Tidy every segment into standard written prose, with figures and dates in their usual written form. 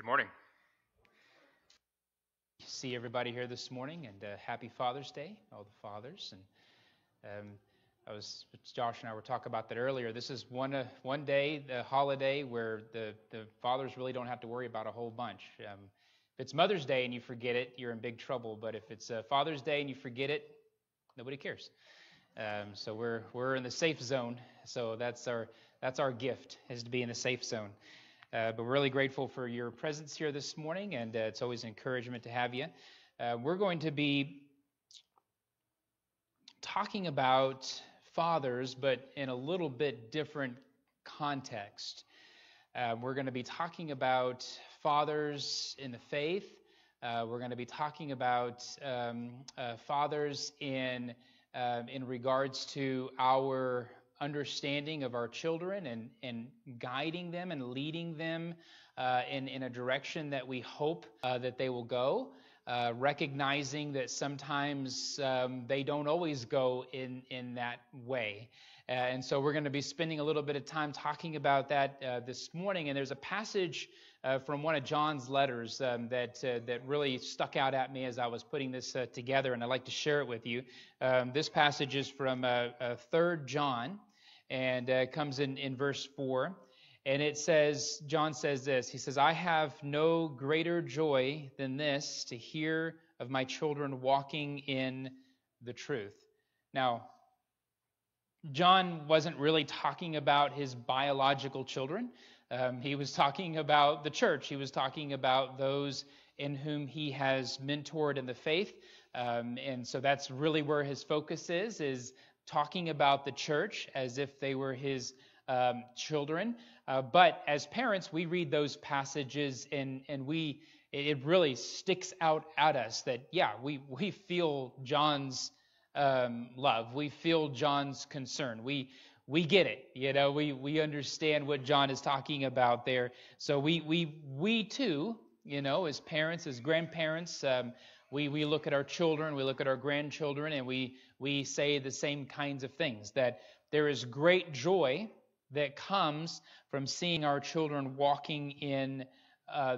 Good morning. See everybody here this morning, and happy Father's Day, all the fathers. And Josh and I were talking about that earlier. This is one day, the holiday, where the fathers really don't have to worry about a whole bunch. If it's Mother's Day and you forget it, you're in big trouble. But if it's Father's Day and you forget it, nobody cares. So we're in the safe zone. So that's our gift, is to be in the safe zone. But we're really grateful for your presence here this morning, and it's always an encouragement to have you. We're going to be talking about fathers, but in a little bit different context. We're going to be talking about fathers in the faith. We're going to be talking about fathers in regards to our understanding of our children and guiding them and leading them in a direction that we hope that they will go, recognizing that sometimes they don't always go in that way. And so we're going to be spending a little bit of time talking about that this morning. And there's a passage from one of John's letters that really stuck out at me as I was putting this together, and I'd like to share it with you. This passage is from 3 John. And comes in verse 4, and it says, John says this, he says, "I have no greater joy than this, to hear of my children walking in the truth." Now, John wasn't really talking about his biological children. He was talking about the church. He was talking about those in whom he has mentored in the faith. And so that's really where his focus is talking about the church as if they were his children. But as parents, we read those passages and it really sticks out at us that, yeah, we feel John's love. We feel John's concern. We get it. You know, we understand what John is talking about there. So we too, you know, as parents, as grandparents, we look at our children, we look at our grandchildren, and we say the same kinds of things, that there is great joy that comes from seeing our children walking in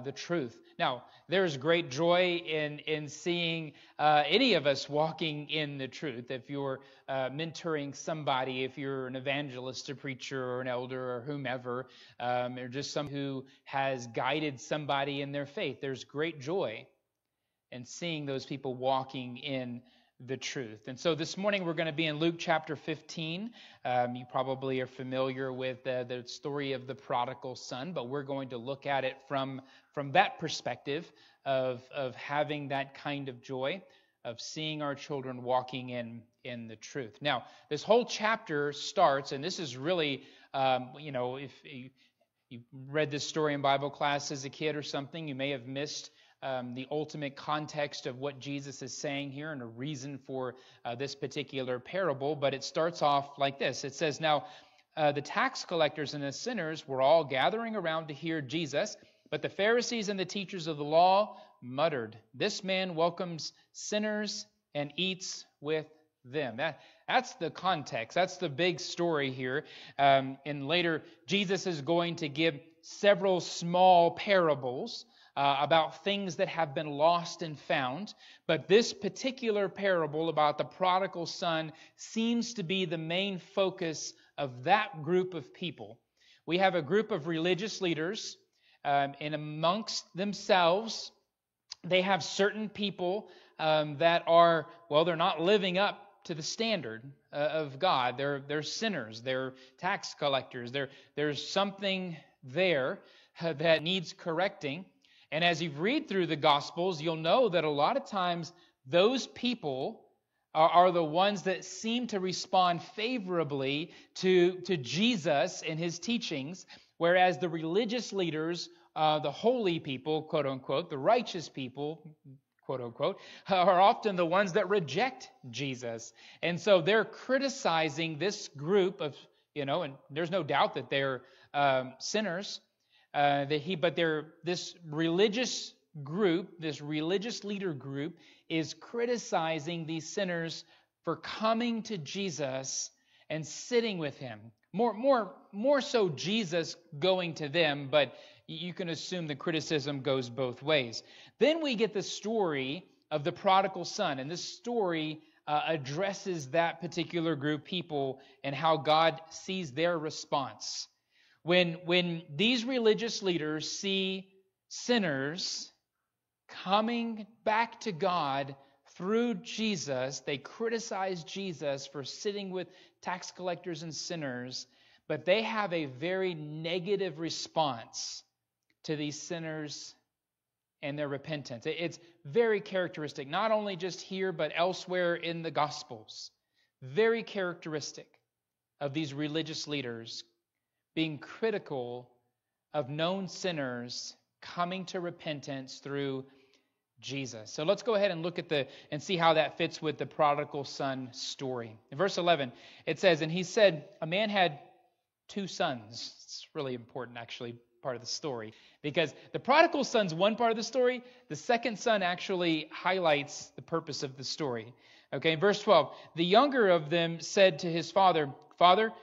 the truth. Now, there's great joy in seeing any of us walking in the truth. If you're mentoring somebody, if you're an evangelist, a preacher, or an elder, or whomever, or just someone who has guided somebody in their faith, there's great joy and seeing those people walking in the truth. And so this morning we're going to be in Luke chapter 15. You probably are familiar with the story of the prodigal son, but we're going to look at it from that perspective of having that kind of joy, of seeing our children walking in the truth. Now, this whole chapter starts, and this is really, if you read this story in Bible class as a kid or something, you may have missed the ultimate context of what Jesus is saying here and a reason for this particular parable, but it starts off like this. It says, "Now the tax collectors and the sinners were all gathering around to hear Jesus, but the Pharisees and the teachers of the law muttered, 'This man welcomes sinners and eats with them.'" That's the context. That's the big story here. And later, Jesus is going to give several small parables about things that have been lost and found. But this particular parable about the prodigal son seems to be the main focus of that group of people. We have a group of religious leaders, and amongst themselves, they have certain people that are, they're not living up to the standard of God. They're sinners. They're tax collectors. There's something there that needs correcting. And as you read through the Gospels, you'll know that a lot of times those people are the ones that seem to respond favorably to Jesus and his teachings, whereas the religious leaders, the holy people, quote unquote, the righteous people, quote unquote, are often the ones that reject Jesus. And so they're criticizing this group of, and there's no doubt that they're sinners. This religious group, this religious leader group, is criticizing these sinners for coming to Jesus and sitting with him. More so Jesus going to them, but you can assume the criticism goes both ways. Then we get the story of the prodigal son, and this story addresses that particular group of people and how God sees their response. When these religious leaders see sinners coming back to God through Jesus, they criticize Jesus for sitting with tax collectors and sinners, but they have a very negative response to these sinners and their repentance. It's very characteristic, not only just here, but elsewhere in the Gospels. Very characteristic of these religious leaders being critical of known sinners coming to repentance through Jesus. So let's go ahead and look at and see how that fits with the prodigal son story. In verse 11, it says, "And he said, a man had 2 sons." It's really important, actually, part of the story, because the prodigal son's one part of the story. The second son actually highlights the purpose of the story. Okay, in verse 12, "The younger of them said to his father, 'Father,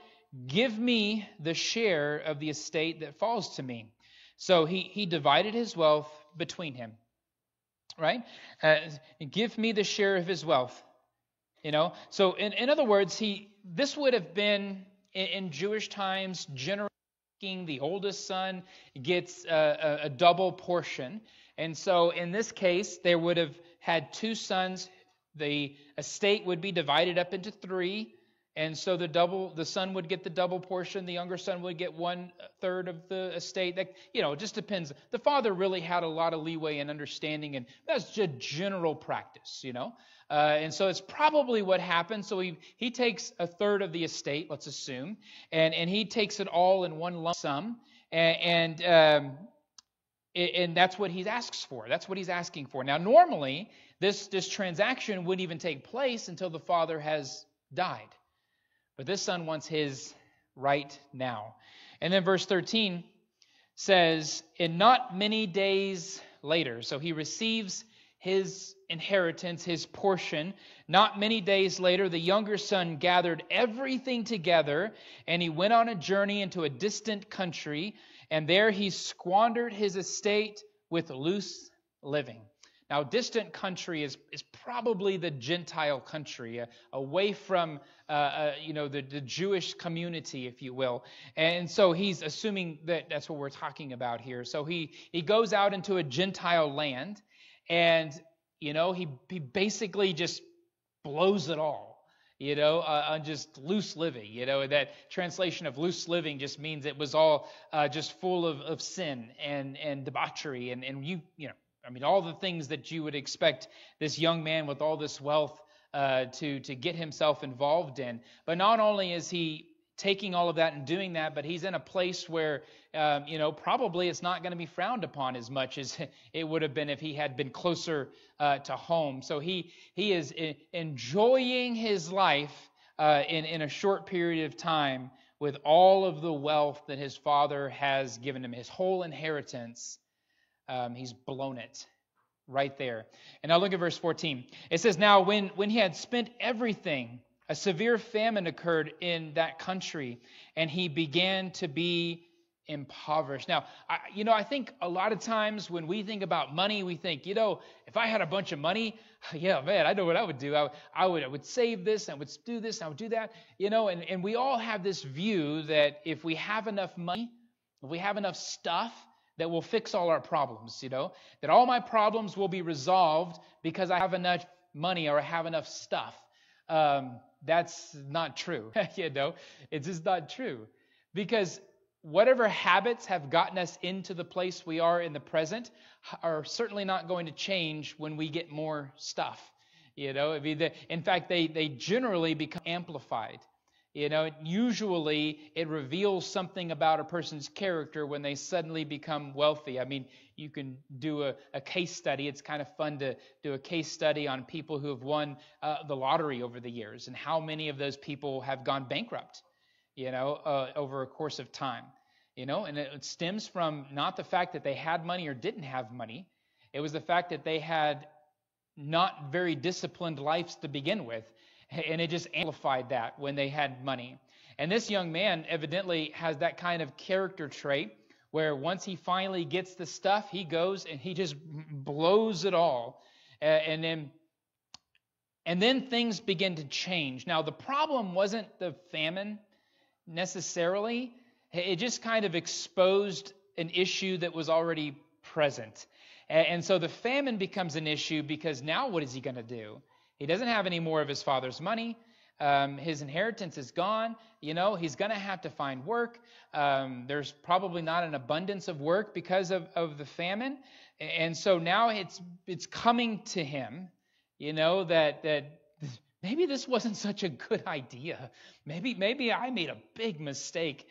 give me the share of the estate that falls to me.' So he divided his wealth between him." Right? Give me the share of his wealth. So in other words, this would have been in Jewish times, generally speaking, the oldest son gets a double portion. And so in this case, they would have had 2 sons. The estate would be divided up into 3. And so the son would get the double portion. The younger son would get 1/3 of the estate. That, it just depends. The father really had a lot of leeway and understanding, and that's just general practice, And so it's probably what happened. So he takes 1/3 of the estate, let's assume, and he takes it all in one lump sum, and that's what he asks for. That's what he's asking for. Now, normally, this transaction wouldn't even take place until the father has died. But this son wants his right now. And then verse 13 says, "And not many days later," so he receives his inheritance, his portion. "Not many days later, the younger son gathered everything together, and he went on a journey into a distant country, and there he squandered his estate with loose living." Now, distant country is probably the Gentile country, away from the Jewish community, if you will. And so he's assuming that that's what we're talking about here. So he goes out into a Gentile land, and he basically just blows it all. On just loose living. That translation of loose living just means it was all just full of sin and debauchery and all the things that you would expect this young man with all this wealth to get himself involved in. But not only is he taking all of that and doing that, but he's in a place where, probably it's not going to be frowned upon as much as it would have been if he had been closer to home. So he is enjoying his life in a short period of time with all of the wealth that his father has given him, his whole inheritance. He's blown it right there. And now look at verse 14. It says, "Now when he had spent everything, a severe famine occurred in that country, and he began to be impoverished." Now, I think a lot of times when we think about money, we think, if I had a bunch of money, yeah, man, I know what I would do. I would save this, I would do this, I would do that. And we all have this view that if we have enough money, if we have enough stuff, that will fix all our problems, that all my problems will be resolved because I have enough money or I have enough stuff. That's not true. It's just not true. Because whatever habits have gotten us into the place we are in the present are certainly not going to change when we get more stuff. In fact, they generally become amplified. Usually it reveals something about a person's character when they suddenly become wealthy. You can do a case study. It's kind of fun to do a case study on people who have won the lottery over the years and how many of those people have gone bankrupt, over a course of time. And it stems from not the fact that they had money or didn't have money. It was the fact that they had not very disciplined lives to begin with. And it just amplified that when they had money. And this young man evidently has that kind of character trait where once he finally gets the stuff, he goes and he just blows it all. And then things begin to change. Now, the problem wasn't the famine necessarily. It just kind of exposed an issue that was already present. And so the famine becomes an issue because now what is he going to do? He doesn't have any more of his father's money. His inheritance is gone. He's going to have to find work. There's probably not an abundance of work because of the famine. And so now it's coming to him, that maybe this wasn't such a good idea. Maybe I made a big mistake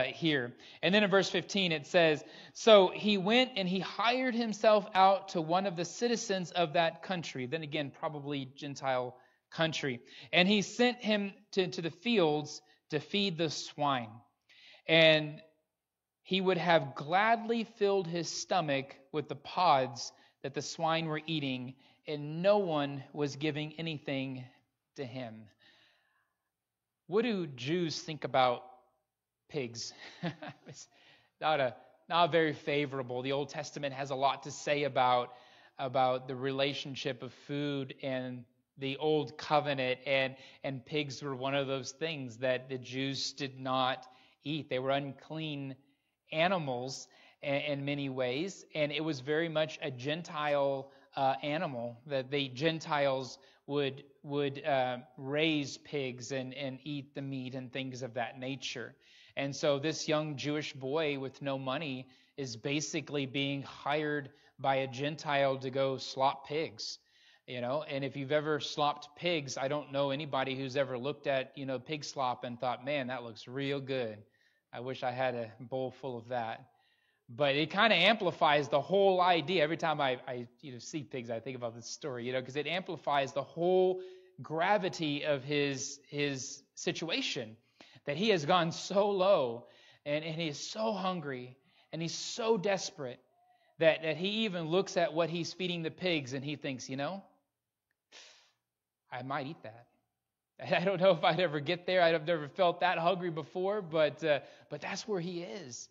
here. And then in verse 15 it says, so he went and he hired himself out to one of the citizens of that country. Then again, probably Gentile country. And he sent him to the fields to feed the swine. And he would have gladly filled his stomach with the pods that the swine were eating, and no one was giving anything to him. What do Jews think about pigs? It's not very favorable. The Old Testament has a lot to say about the relationship of food and the Old Covenant, and pigs were one of those things that the Jews did not eat. They were unclean animals in many ways, and it was very much a Gentile animal that the Gentiles would raise pigs and eat the meat and things of that nature. And so this young Jewish boy with no money is basically being hired by a Gentile to go slop pigs. And if you've ever slopped pigs, I don't know anybody who's ever looked at, pig slop and thought, man, that looks real good. I wish I had a bowl full of that. But it kind of amplifies the whole idea. Every time I see pigs, I think about this story, because it amplifies the whole gravity of his situation, that he has gone so low and he is so hungry and he's so desperate that he even looks at what he's feeding the pigs and he thinks, I might eat that. I don't know if I'd ever get there. I've never felt that hungry before, but that's where he is.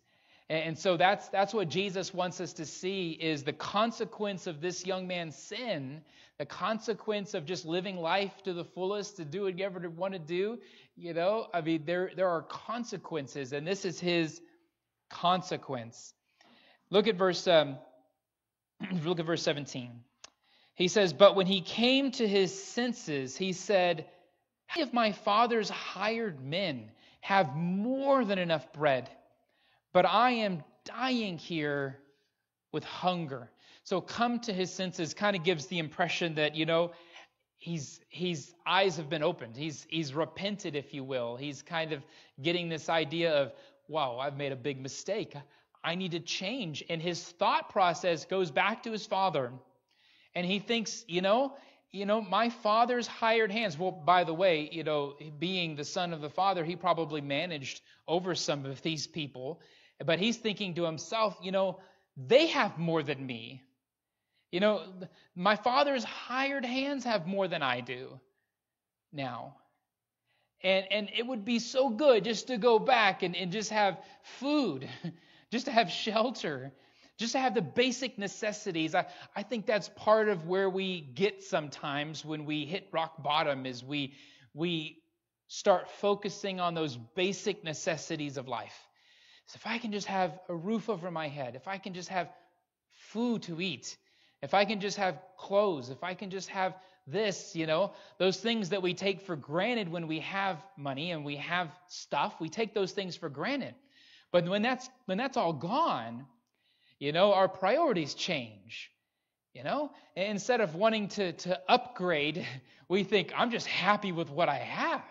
And so that's what Jesus wants us to see, is the consequence of this young man's sin, the consequence of just living life to the fullest, to do whatever you want to do. There are consequences, and this is his consequence. Look at verse 17. He says, but when he came to his senses, he said, how if my father's hired men have more than enough bread, but I am dying here with hunger? So come to his senses kind of gives the impression that, his eyes have been opened. He's repented, if you will. He's kind of getting this idea of, wow, I've made a big mistake. I need to change. And his thought process goes back to his father. And he thinks, my father's hired hands. Well, by the way, being the son of the father, he probably managed over some of these people. But he's thinking to himself, they have more than me. My father's hired hands have more than I do now. And it would be so good just to go back and just have food, just to have shelter, just to have the basic necessities. I think that's part of where we get sometimes when we hit rock bottom, is we start focusing on those basic necessities of life. So if I can just have a roof over my head, if I can just have food to eat, if I can just have clothes, if I can just have this, those things that we take for granted when we have money and we have stuff, we take those things for granted. But when that's all gone, our priorities change. Instead of wanting to upgrade, we think, I'm just happy with what I have.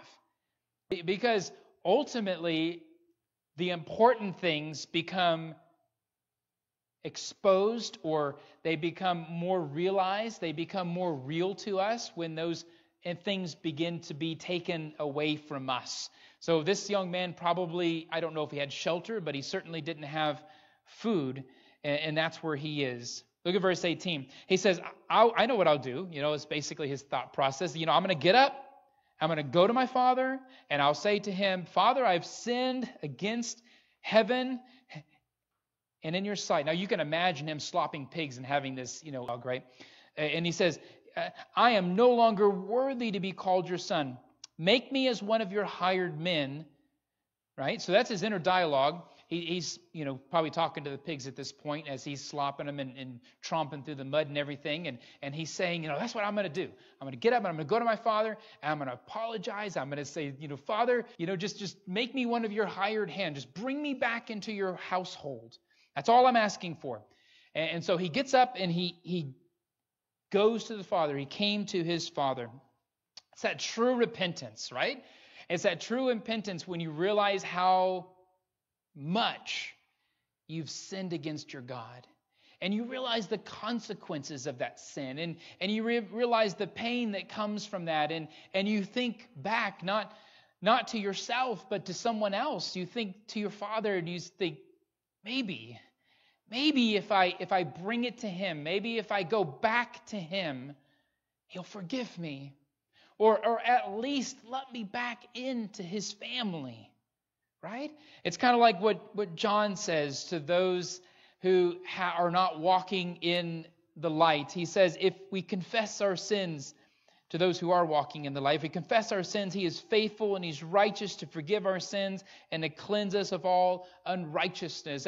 Because ultimately, the important things become exposed, or they become more realized, they become more real to us when those things begin to be taken away from us. So this young man probably, I don't know if he had shelter, but he certainly didn't have food, and that's where he is. Look at verse 18. He says, I know what I'll do. It's basically his thought process. I'm going to get up, I'm going to go to my father, and I'll say to him, Father, I've sinned against heaven and in your sight. Now you can imagine him slopping pigs and having this, dog, right? And he says, I am no longer worthy to be called your son. Make me as one of your hired men, right? So that's his inner dialogue. He's probably talking to the pigs at this point as he's slopping them and tromping through the mud and everything. And he's saying, that's what I'm going to do. I'm going to get up and I'm going to go to my father and I'm going to apologize. I'm going to say, Father, just make me one of your hired hand. Just bring me back into your household. That's all I'm asking for. And so he gets up and he goes to the father. He came to his father. It's that true repentance, right? It's that true repentance when you realize how much you've sinned against your God. And you realize the consequences of that sin. And you realize the pain that comes from that. And you think back, not to yourself, but to someone else. You think to your father and you think, maybe if I bring it to him, maybe if I go back to him, he'll forgive me. Or at least let me back into his family. Right? It's kind of like what John says to those who are not walking in the light. He says, if we confess our sins to those who are walking in the light, if we confess our sins, he is faithful and he's righteous to forgive our sins and to cleanse us of all unrighteousness.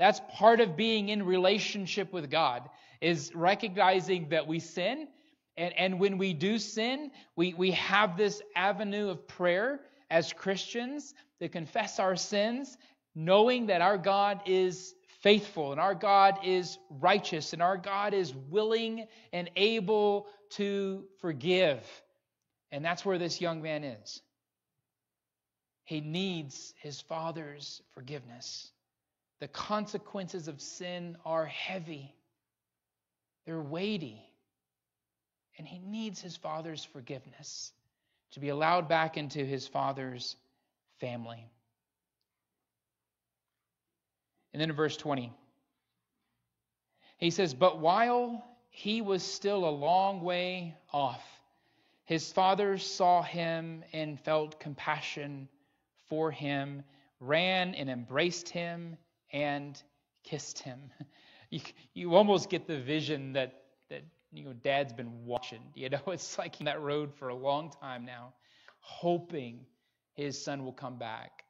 That's part of being in relationship with God, is recognizing that we sin. And when we do sin, we have this avenue of prayer as Christians to confess our sins, knowing that our God is faithful and our God is righteous and our God is willing and able to forgive. And that's where this young man is. He needs his father's forgiveness. The consequences of sin are heavy. They're weighty. And he needs his father's forgiveness to be allowed back into his father's family. And then in verse 20, he says, but while he was still a long way off, his father saw him and felt compassion for him, ran and embraced him and kissed him. You almost get the vision that Dad's been watching. It's like in that road for a long time now, hoping his son will come back.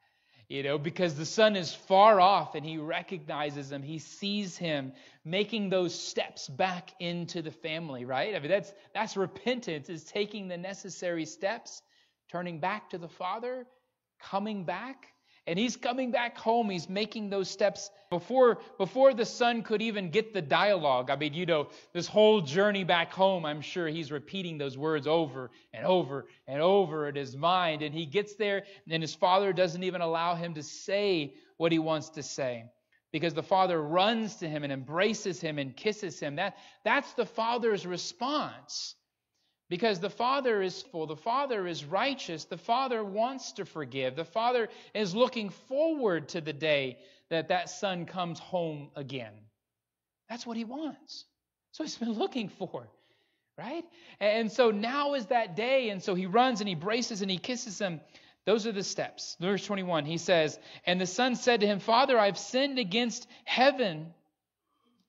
Because the son is far off and he recognizes him. He sees him making those steps back into the family, right? I mean, that's repentance, is taking the necessary steps, turning back to the Father, coming back. And he's coming back home. He's making those steps before the son could even get the dialogue. I mean, this whole journey back home, I'm sure he's repeating those words over and over and over in his mind. And he gets there, and his father doesn't even allow him to say what he wants to say, because the father runs to him and embraces him and kisses him. That's the father's response. Because the Father is full, the Father is righteous, the Father wants to forgive, the Father is looking forward to the day that son comes home again. That's what he wants. So he's been looking for, right? And so now is that day, and so he runs and he embraces and he kisses him. Those are the steps. Verse 21, he says, and the son said to him, Father, I've sinned against heaven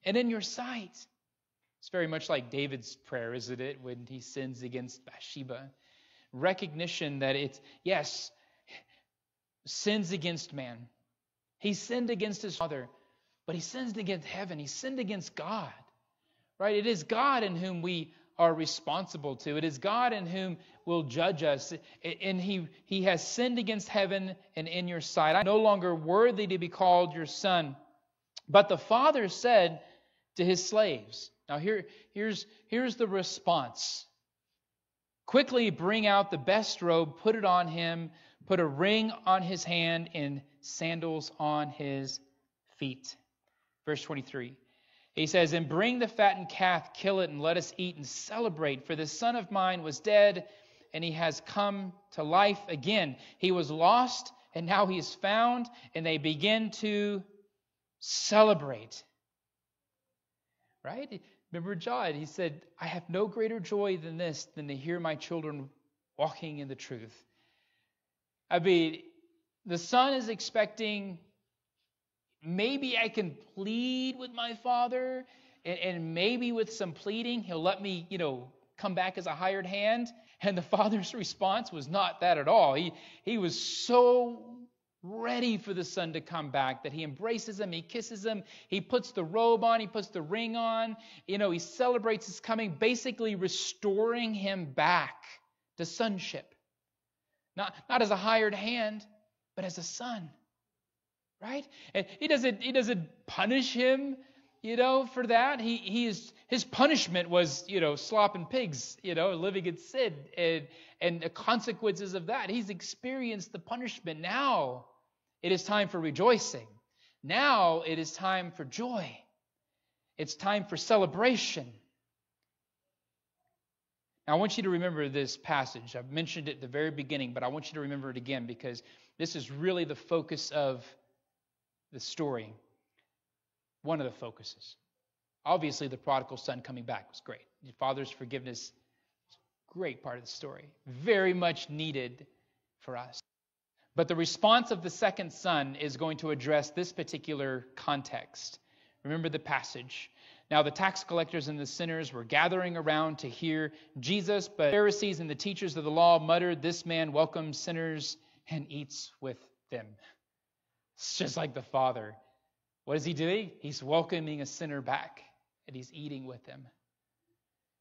and in your sight. It's very much like David's prayer, isn't it, when he sins against Bathsheba. Recognition that sins against man. He sinned against his father, but he sinned against heaven. He sinned against God, right? It is God in whom we are responsible to. It is God in whom will judge us. And he has sinned against heaven and in your sight. I'm no longer worthy to be called your son. But the father said to his slaves, now here's the response. Quickly bring out the best robe, put it on him, put a ring on his hand and sandals on his feet. Verse 23. He says, and bring the fattened calf, kill it, and let us eat and celebrate. For this son of mine was dead, and he has come to life again. He was lost, and now he is found, and they begin to celebrate. Right? Remember John, he said, I have no greater joy than this, than to hear my children walking in the truth. I mean, the son is expecting maybe I can plead with my father, and maybe with some pleading, he'll let me, come back as a hired hand. And the father's response was not that at all. He was so ready for the son to come back that he embraces him, he kisses him, he puts the robe on, he puts the ring on, he celebrates his coming, basically restoring him back to sonship. Not as a hired hand, but as a son. Right? And he doesn't punish him, for that. His punishment was, slopping pigs, living in sin, and the consequences of that. He's experienced the punishment. Now it is time for rejoicing. Now it is time for joy. It's time for celebration. Now, I want you to remember this passage. I've mentioned it at the very beginning, but I want you to remember it again because this is really the focus of the story. One of the focuses. Obviously, the prodigal son coming back was great. The father's forgiveness is a great part of the story. Very much needed for us. But the response of the second son is going to address this particular context. Remember the passage. Now the tax collectors and the sinners were gathering around to hear Jesus, but the Pharisees and the teachers of the law muttered, "This man welcomes sinners and eats with them." It's just like the Father. What is he doing? He's welcoming a sinner back, and he's eating with them.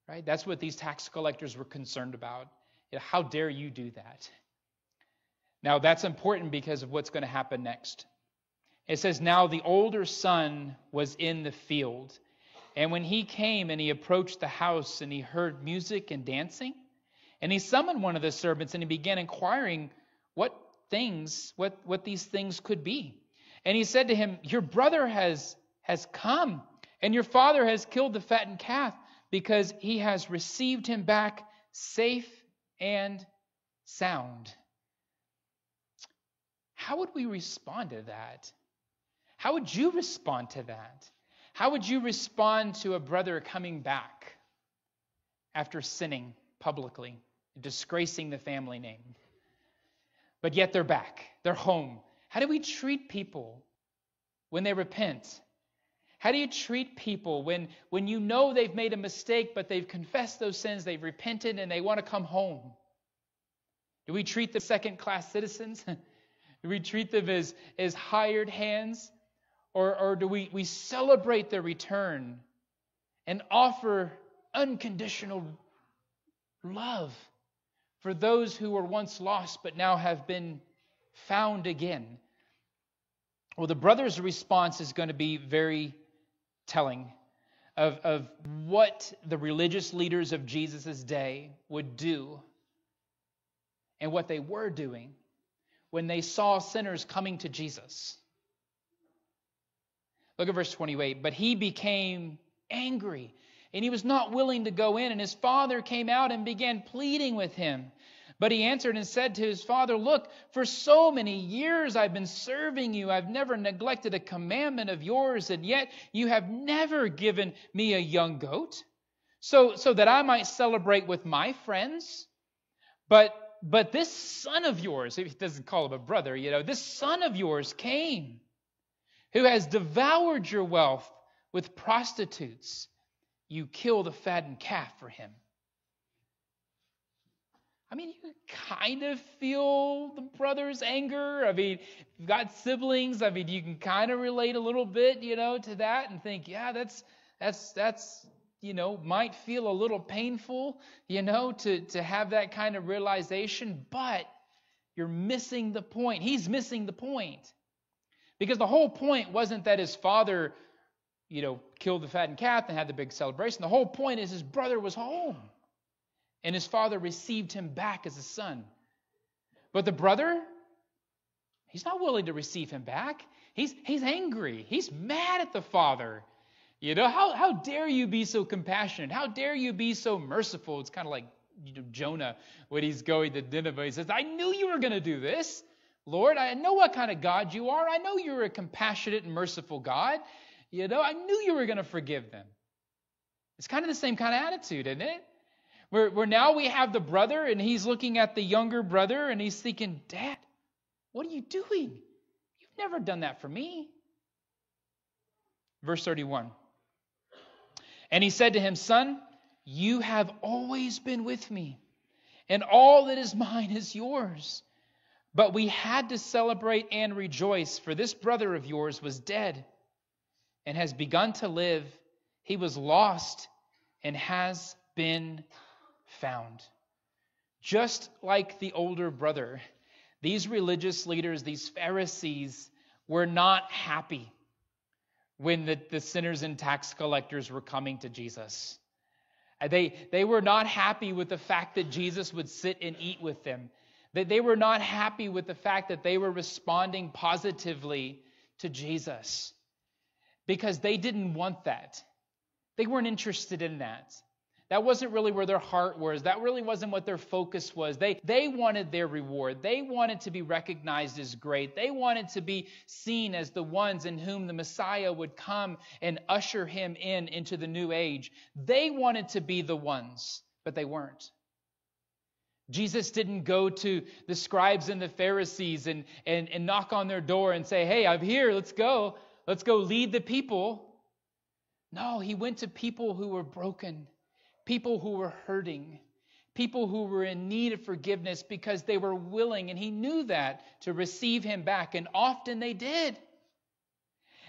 Right? That's what these tax collectors were concerned about. How dare you do that? Now that's important because of what's going to happen next. It says, "Now the older son was in the field. And when he came and he approached the house and he heard music and dancing, and he summoned one of the servants and he began inquiring what these things could be. And he said to him, 'Your brother has come, and your father has killed the fattened calf because he has received him back safe and sound.'" How would we respond to that? How would you respond to that? How would you respond to a brother coming back after sinning publicly, disgracing the family name? But yet they're back. They're home. How do we treat people when they repent? How do you treat people when you know they've made a mistake, but they've confessed those sins, they've repented, and they want to come home? Do we treat them second-class citizens? Do we treat them as hired hands? Or do we celebrate their return and offer unconditional love for those who were once lost but now have been found again? Well, the brother's response is going to be very telling of what the religious leaders of Jesus' day would do and what they were doing when they saw sinners coming to Jesus. Look at verse 28. "But he became angry, and he was not willing to go in. And his father came out and began pleading with him. But he answered and said to his father, 'Look, for so many years I've been serving you. I've never neglected a commandment of yours, and yet you have never given me a young goat, so that I might celebrate with my friends. But this son of yours,'" he doesn't call him a brother, "this son of yours came, who has devoured your wealth with prostitutes. You kill the fattened calf for him." I mean, you kind of feel the brother's anger. I mean, you've got siblings. I mean, you can kind of relate a little bit, to that and think, yeah, that's might feel a little painful, to have that kind of realization. But you're missing the point. He's missing the point. Because the whole point wasn't that his father, killed the fattened calf and had the big celebration. The whole point is his brother was home. And his father received him back as a son. But the brother, he's not willing to receive him back. He's angry. He's mad at the father. How dare you be so compassionate? How dare you be so merciful? It's kind of like Jonah when he's going to Nineveh. He says, "I knew you were going to do this. Lord, I know what kind of God you are. I know you're a compassionate and merciful God. I knew you were going to forgive them." It's kind of the same kind of attitude, isn't it? Where now we have the brother, and he's looking at the younger brother, and he's thinking, "Dad, what are you doing? You've never done that for me. Verse 31. And he said to him, Son, you have always been with me, and all that is mine is yours. But we had to celebrate and rejoice, for this brother of yours was dead and has begun to live. He was lost and has been found. Just like the older brother, these religious leaders, these Pharisees, were not happy when the sinners and tax collectors were coming to Jesus. They were not happy with the fact that Jesus would sit and eat with them. They were not happy with the fact that they were responding positively to Jesus, because they didn't want that. They weren't interested in that. That wasn't really where their heart was. That really wasn't what their focus was. They wanted their reward. They wanted to be recognized as great. They wanted to be seen as the ones in whom the Messiah would come and usher him into the new age. They wanted to be the ones, but they weren't. Jesus didn't go to the scribes and the Pharisees and knock on their door and say, hey, I'm here, let's go lead the people. No, he went to people who were broken, people who were hurting, people who were in need of forgiveness, because they were willing, and he knew that, to receive him back. And often they did.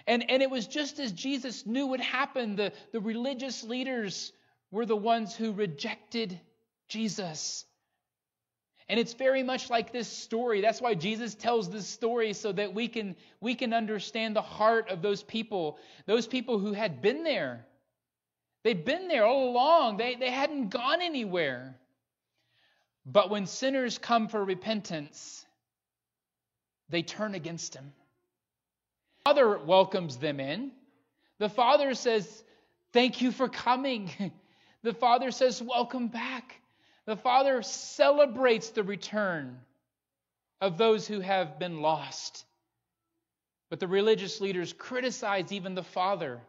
And it was just as Jesus knew would happen. The religious leaders were the ones who rejected Jesus. And it's very much like this story. That's why Jesus tells this story, so that we can understand the heart of those people who had been there. They'd been there all along. They hadn't gone anywhere. But when sinners come for repentance, they turn against him. The Father welcomes them in. The Father says, thank you for coming. The Father says, welcome back. The Father celebrates the return of those who have been lost. But the religious leaders criticize even the Father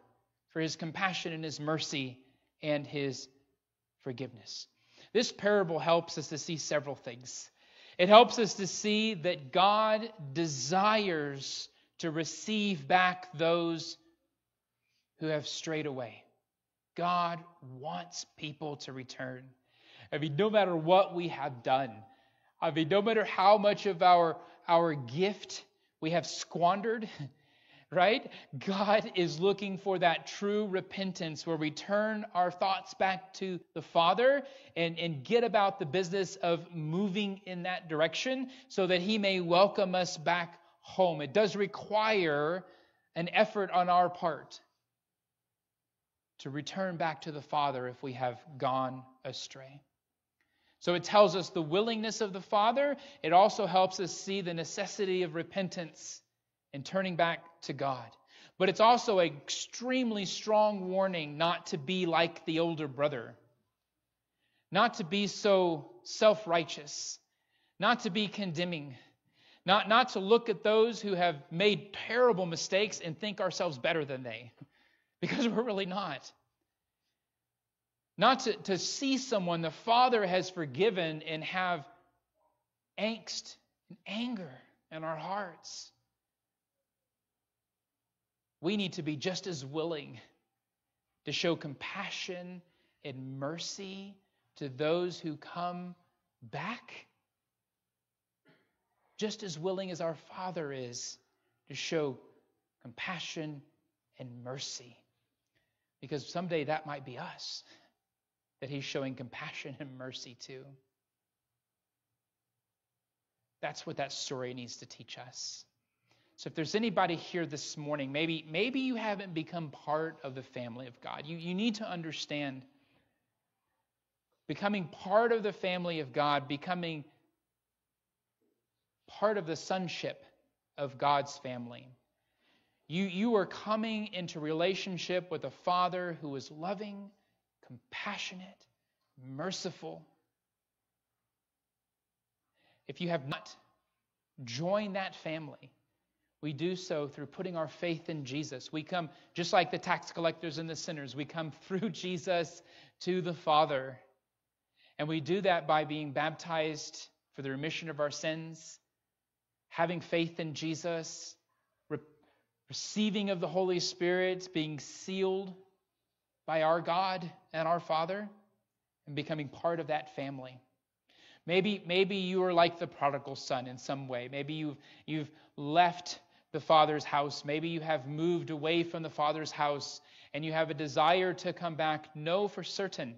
for his compassion and his mercy and his forgiveness. This parable helps us to see several things. It helps us to see that God desires to receive back those who have strayed away. God wants people to return. I mean, no matter what we have done, I mean, no matter how much of our gift we have squandered, right? God is looking for that true repentance where we turn our thoughts back to the Father and get about the business of moving in that direction so that he may welcome us back home. It does require an effort on our part to return back to the Father if we have gone astray. So it tells us the willingness of the Father. It also helps us see the necessity of repentance and turning back to God. But it's also an extremely strong warning not to be like the older brother, not to be so self-righteous, not to be condemning, not to look at those who have made terrible mistakes and think ourselves better than they, because we're really not. Not to see someone the Father has forgiven and have angst and anger in our hearts. We need to be just as willing to show compassion and mercy to those who come back, just as willing as our Father is to show compassion and mercy. Because someday that might be us that he's showing compassion and mercy to. That's what that story needs to teach us. So if there's anybody here this morning, maybe you haven't become part of the family of God. You need to understand, becoming part of the family of God, becoming part of the sonship of God's family. You are coming into relationship with a Father who is loving, compassionate, merciful. If you have not joined that family, we do so through putting our faith in Jesus. We come, just like the tax collectors and the sinners, we come through Jesus to the Father. And we do that by being baptized for the remission of our sins, having faith in Jesus, receiving of the Holy Spirit, being sealed by our God and our Father, and becoming part of that family. Maybe you are like the prodigal son in some way. Maybe you've left the Father's house. Maybe you have moved away from the Father's house and you have a desire to come back. Know for certain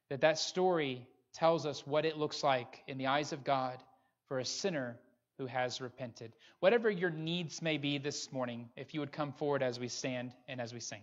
that that story tells us what it looks like in the eyes of God for a sinner who has repented. Whatever your needs may be this morning, if you would come forward as we stand and as we sing.